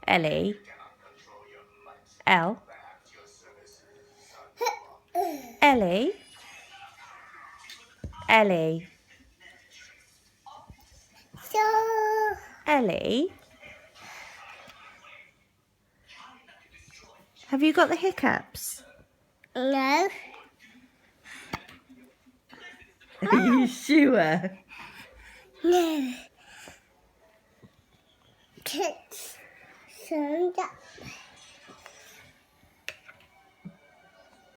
Ellie. L. Ellie. Ellie. So, Ellie. Have you got the hiccups? no. Are you sure? No. Kids. So,